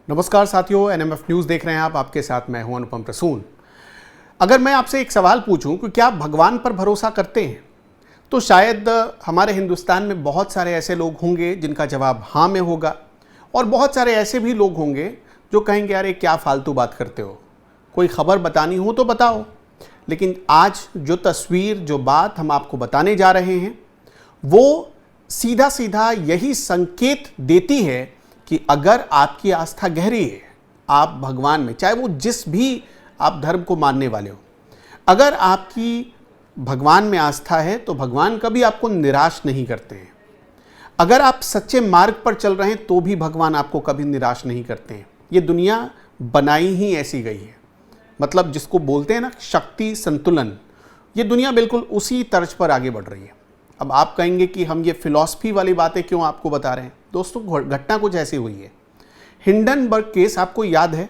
नमस्कार साथियों, NMF news देख रहे हैं आप। आपके साथ मैं हूं अनुपम प्रसून। अगर मैं आपसे एक सवाल पूछूं कि क्या आप भगवान पर भरोसा करते हैं, तो शायद हमारे हिंदुस्तान में बहुत सारे ऐसे लोग होंगे जिनका जवाब हाँ में होगा, और बहुत सारे ऐसे भी लोग होंगे जो कहेंगे अरे क्या फालतू बात करते हो, कोई खबर बतानी हो तो बताओ। लेकिन आज जो तस्वीर, जो बात हम आपको बताने जा रहे हैं, वो सीधा सीधा यही संकेत देती है कि अगर आपकी आस्था गहरी है, आप भगवान में, चाहे वो जिस भी आप धर्म को मानने वाले हो, अगर आपकी भगवान में आस्था है तो भगवान कभी आपको निराश नहीं करते हैं। अगर आप सच्चे मार्ग पर चल रहे हैं तो भी भगवान आपको कभी निराश नहीं करते हैं। ये दुनिया बनाई ही ऐसी गई है, मतलब जिसको बोलते हैं ना शक्ति संतुलन, ये दुनिया बिल्कुल उसी तर्ज पर आगे बढ़ रही है। अब आप कहेंगे कि हम ये फिलॉसफी वाली बातें क्यों आपको बता रहे हैं। दोस्तों, घटना कुछ ऐसी हुई है। हिंडनबर्ग केस आपको याद है,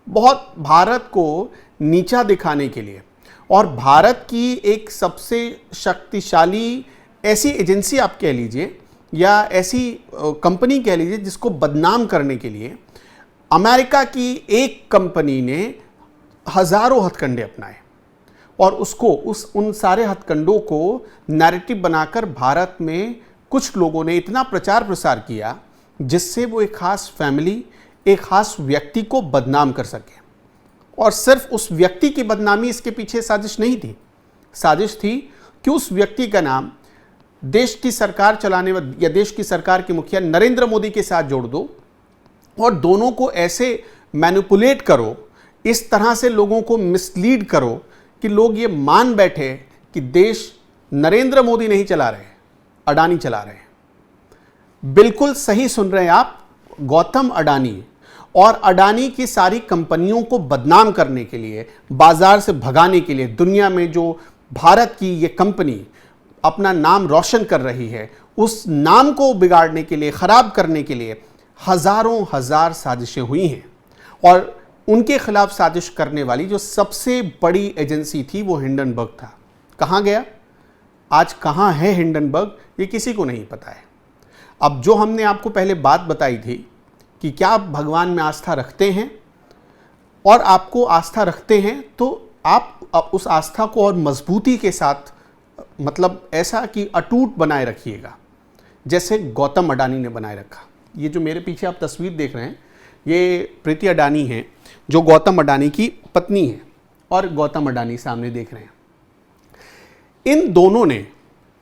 बहुत भारत को नीचा दिखाने के लिए और भारत की एक सबसे शक्तिशाली ऐसी एजेंसी आप कह लीजिए या ऐसी कंपनी कह लीजिए जिसको बदनाम करने के लिए अमेरिका की एक कंपनी ने हजारों हथकंडे अपनाए और उन सारे हथकंडों को नैरेटिव बनाकर भारत में कुछ लोगों ने इतना प्रचार प्रसार किया जिससे वो एक खास फैमिली, एक खास व्यक्ति को बदनाम कर सके। और सिर्फ उस व्यक्ति की बदनामी, इसके पीछे साजिश नहीं थी। साजिश थी कि उस व्यक्ति का नाम देश की सरकार चलाने या देश की सरकार के मुखिया नरेंद्र मोदी के साथ जोड़ दो और दोनों को ऐसे मैनिपुलेट करो, इस तरह से लोगों को मिसलीड करो कि लोग ये मान बैठे कि देश नरेंद्र मोदी नहीं चला रहे, अडानी चला रहे हैं। बिल्कुल सही सुन रहे हैं आप, गौतम अडानी और अडानी की सारी कंपनियों को बदनाम करने के लिए, बाजार से भगाने के लिए, दुनिया में जो भारत की ये कंपनी अपना नाम रोशन कर रही है, उस नाम को बिगाड़ने के लिए, खराब करने के लिए हजारों हजार साजिशें हुई हैं। और उनके खिलाफ साजिश करने वाली जो सबसे बड़ी एजेंसी थी वो हिंडनबर्ग था। कहाँ गया आज, कहाँ है हिंडनबर्ग, ये किसी को नहीं पता है। अब जो हमने आपको पहले बात बताई थी कि क्या आप भगवान में आस्था रखते हैं और आपको आस्था रखते हैं तो आप उस आस्था को और मजबूती के साथ, मतलब ऐसा कि अटूट बनाए रखिएगा, जैसे गौतम अडानी ने बनाए रखा। ये जो मेरे पीछे आप तस्वीर देख रहे हैं, ये प्रीति अडानी है जो गौतम अडानी की पत्नी है, और गौतम अडानी सामने देख रहे हैं। इन दोनों ने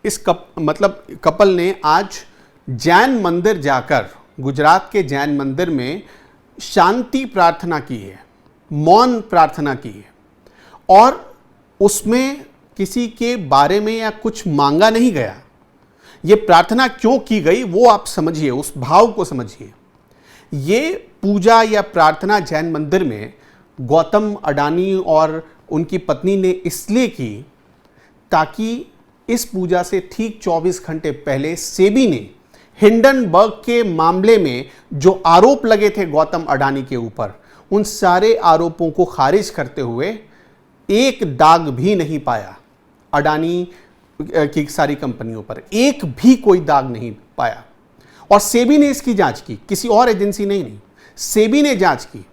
कपल ने आज जैन मंदिर जाकर, गुजरात के जैन मंदिर में शांति प्रार्थना की है, मौन प्रार्थना की है, और उसमें किसी के बारे में या कुछ मांगा नहीं गया। ये प्रार्थना क्यों की गई वो आप समझिए, उस भाव को समझिए। ये पूजा या प्रार्थना जैन मंदिर में गौतम अडानी और उनकी पत्नी ने इसलिए की ताकि इस पूजा से ठीक 24 घंटे पहले सेबी ने हिंडनबर्ग के मामले में जो आरोप लगे थे गौतम अडानी के ऊपर, उन सारे आरोपों को खारिज करते हुए एक दाग भी नहीं पाया अडानी की सारी कंपनियों पर, एक भी कोई दाग नहीं पाया। और सेबी ने इसकी जांच की, किसी और एजेंसी ने नहीं, सेबी ने जांच की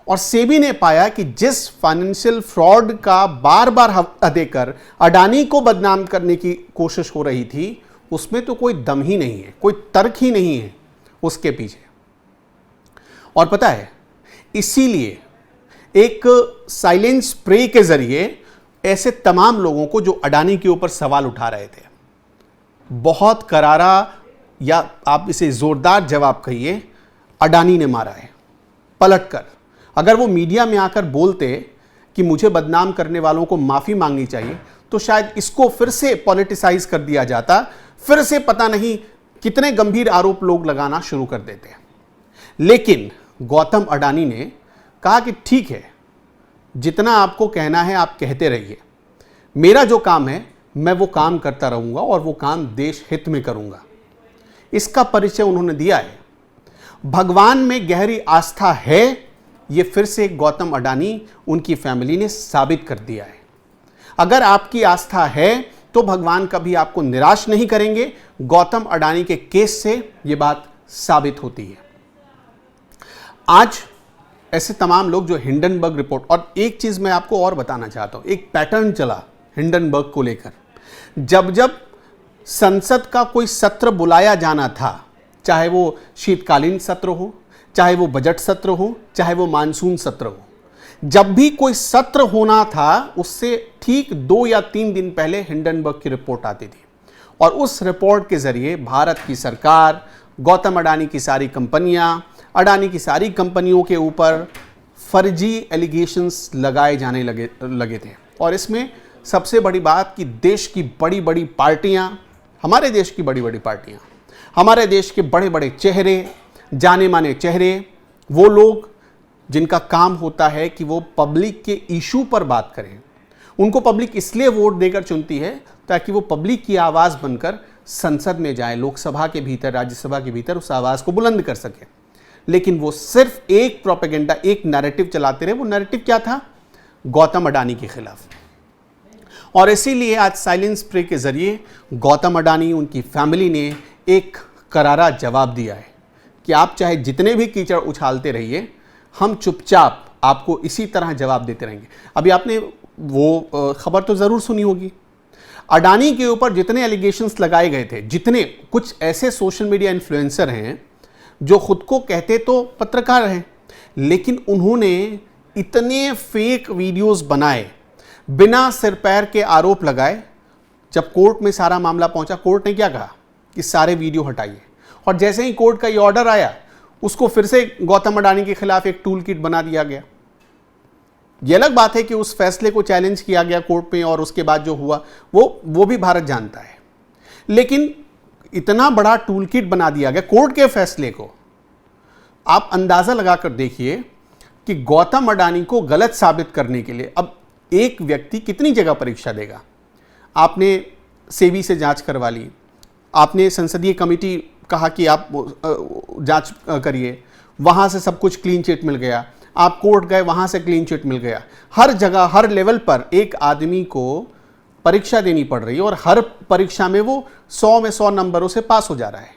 और सेबी ने पाया कि जिस फाइनेंशियल फ्रॉड का बार बार हवाला देकर अडानी को बदनाम करने की कोशिश हो रही थी, उसमें तो कोई दम ही नहीं है, कोई तर्क ही नहीं है उसके पीछे। और पता है, इसीलिए एक साइलेंस स्प्रे के जरिए ऐसे तमाम लोगों को जो अडानी के ऊपर सवाल उठा रहे थे, बहुत करारा या आप इसे जोरदार जवाब कहिए, अडानी ने मारा है पलटकर। अगर वो मीडिया में आकर बोलते कि मुझे बदनाम करने वालों को माफी मांगनी चाहिए, तो शायद इसको फिर से पॉलिटिसाइज कर दिया जाता, फिर से पता नहीं कितने गंभीर आरोप लोग लगाना शुरू कर देते। लेकिन गौतम अडानी ने कहा कि ठीक है, जितना आपको कहना है आप कहते रहिए, मेरा जो काम है मैं वो काम करता रहूंगा और वो काम देश हित में करूंगा। इसका परिचय उन्होंने दिया है। भगवान में गहरी आस्था है, ये फिर से गौतम अडानी, उनकी फैमिली ने साबित कर दिया है। अगर आपकी आस्था है तो भगवान कभी आपको निराश नहीं करेंगे। गौतम अडानी के केस से यह बात साबित होती है। आज ऐसे तमाम लोग जो हिंडनबर्ग रिपोर्ट, और एक चीज़ मैं आपको और बताना चाहता हूँ, एक पैटर्न चला हिंडनबर्ग को लेकर। जब जब संसद का कोई सत्र बुलाया जाना था, चाहे वो शीतकालीन सत्र हो, चाहे वो बजट सत्र हो, चाहे वो मानसून सत्र हो, जब भी कोई सत्र होना था उससे ठीक 2 या 3 दिन पहले हिंडनबर्ग की रिपोर्ट आती थी। और उस रिपोर्ट के जरिए भारत की सरकार, गौतम अडानी की सारी कंपनियां, अडानी की सारी कंपनियों के ऊपर फर्जी एलिगेशंस लगाए जाने लगे थे। और इसमें सबसे बड़ी बात कि देश की बड़ी बड़ी पार्टियां, हमारे देश की बड़ी बड़ी पार्टियां, हमारे देश के बड़े बड़े चेहरे, जाने माने चेहरे, वो लोग जिनका काम होता है कि वो पब्लिक के इशू पर बात करें, उनको पब्लिक इसलिए वोट देकर चुनती है ताकि वो पब्लिक की आवाज़ बनकर संसद में जाए, लोकसभा के भीतर, राज्यसभा के भीतर उस आवाज़ को बुलंद कर सके। लेकिन वो सिर्फ एक प्रोपेगेंडा, एक नैरेटिव चलाते रहे। वो नैरेटिव क्या था? गौतम अडानी के खिलाफ। और इसीलिए आज साइलेंस प्रे के जरिए गौतम अडानी, उनकी फैमिली ने एक करारा जवाब दिया है कि आप चाहे जितने भी कीचड़ उछालते रहिए, हम चुपचाप आपको इसी तरह जवाब देते रहेंगे। अभी आपने वो खबर तो ज़रूर सुनी होगी, अडानी के ऊपर जितने एलिगेशंस लगाए गए थे, जितने कुछ ऐसे सोशल मीडिया इन्फ्लुएंसर हैं जो खुद को कहते तो पत्रकार हैं, लेकिन उन्होंने इतने फेक वीडियोस बनाए, बिना सिर पैर के आरोप लगाए। जब कोर्ट में सारा मामला पहुंचा, कोर्ट ने क्या कहा कि सारे वीडियो हटाइए। और जैसे ही कोर्ट का ये ऑर्डर आया, उसको फिर से गौतम अडानी के खिलाफ एक टूल किट बना दिया गया। ये अलग बात है कि उस फैसले को चैलेंज किया गया कोर्ट में, और उसके बाद जो हुआ वो भी भारत जानता है। लेकिन इतना बड़ा टूल किट बना दिया गया कोर्ट के फैसले को। आप अंदाजा लगाकर देखिए कि गौतम अडानी को गलत साबित करने के लिए अब एक व्यक्ति कितनी जगह परीक्षा देगा। आपने सेबी से जांच करवा ली, आपने संसदीय कमेटी कहा कि आप जांच करिए, वहां से सब कुछ क्लीन चिट मिल गया। आप कोर्ट गए, वहां से क्लीन चिट मिल गया। हर जगह, हर लेवल पर एक आदमी को परीक्षा देनी पड़ रही है, और हर परीक्षा में वो 100 में 100 नंबरों से पास हो जा रहा है।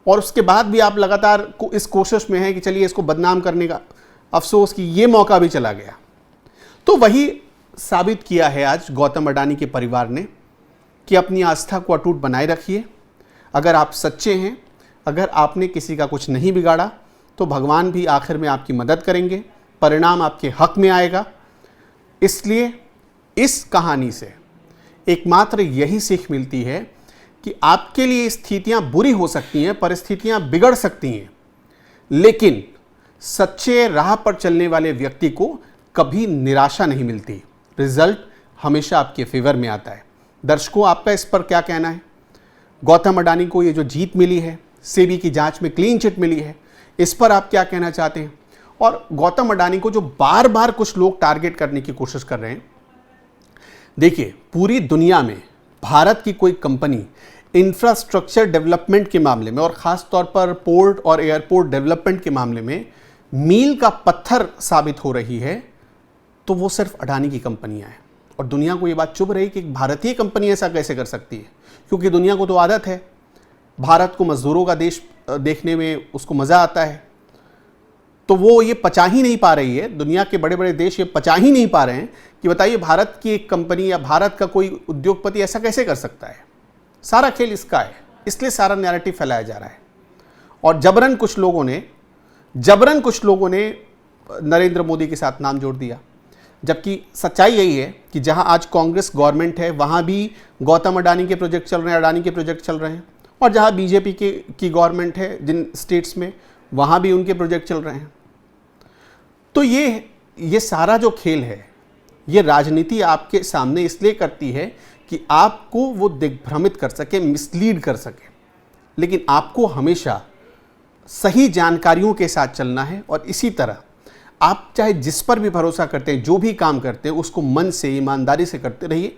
और उसके बाद भी आप लगातार इस कोशिश में हैं कि चलिए इसको बदनाम करने का। अफसोस कि ये मौका भी चला गया। तो वही साबित किया है आज गौतम अडानी के परिवार ने कि अपनी आस्था को अटूट बनाए रखिए। अगर आप सच्चे हैं, अगर आपने किसी का कुछ नहीं बिगाड़ा, तो भगवान भी आखिर में आपकी मदद करेंगे, परिणाम आपके हक में आएगा। इसलिए इस कहानी से एकमात्र यही सीख मिलती है कि आपके लिए स्थितियां बुरी हो सकती हैं, परिस्थितियां बिगड़ सकती हैं, लेकिन सच्चे राह पर चलने वाले व्यक्ति को कभी निराशा नहीं मिलती। रिजल्ट हमेशा आपके फेवर में आता है। दर्शकों, आपका इस पर क्या कहना है? गौतम अडानी को ये जो जीत मिली है, सेबी की जांच में क्लीन चिट मिली है, इस पर आप क्या कहना चाहते हैं? और गौतम अडानी को जो बार बार कुछ लोग टारगेट करने की कोशिश कर रहे हैं, देखिए पूरी दुनिया में भारत की कोई कंपनी इंफ्रास्ट्रक्चर डेवलपमेंट के मामले में, और ख़ास तौर पर पोर्ट और एयरपोर्ट डेवलपमेंट के मामले में मील का पत्थर साबित हो रही है, तो वो सिर्फ अडानी की कंपनियां हैं। और दुनिया को ये बात चुभ रही कि एक भारतीय कंपनी ऐसा कैसे कर सकती है, क्योंकि दुनिया को तो आदत है, भारत को मजदूरों का देश देखने में उसको मज़ा आता है। तो वो ये पचा ही नहीं पा रही है, दुनिया के बड़े बड़े देश ये पचा ही नहीं पा रहे हैं कि बताइए भारत की एक कंपनी या भारत का कोई उद्योगपति ऐसा कैसे कर सकता है। सारा खेल इसका है, इसलिए सारा नैरेटिव फैलाया जा रहा है। और जबरन कुछ लोगों ने नरेंद्र मोदी के साथ नाम जोड़ दिया, जबकि सच्चाई यही है कि जहां आज कांग्रेस गवर्नमेंट है, वहां भी गौतम अडानी के प्रोजेक्ट चल रहे हैं, अडानी के प्रोजेक्ट चल रहे हैं। और जहां बीजेपी की गवर्नमेंट है जिन स्टेट्स में, वहां भी उनके प्रोजेक्ट चल रहे हैं। तो ये सारा जो खेल है, ये राजनीति आपके सामने इसलिए करती है कि आपको वो दिग्भ्रमित कर सके, मिसलीड कर सके। लेकिन आपको हमेशा सही जानकारियों के साथ चलना है, और इसी तरह आप चाहे जिस पर भी भरोसा करते हैं, जो भी काम करते हैं, उसको मन से, ईमानदारी से करते रहिए।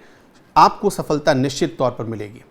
आपको सफलता निश्चित तौर पर मिलेगी।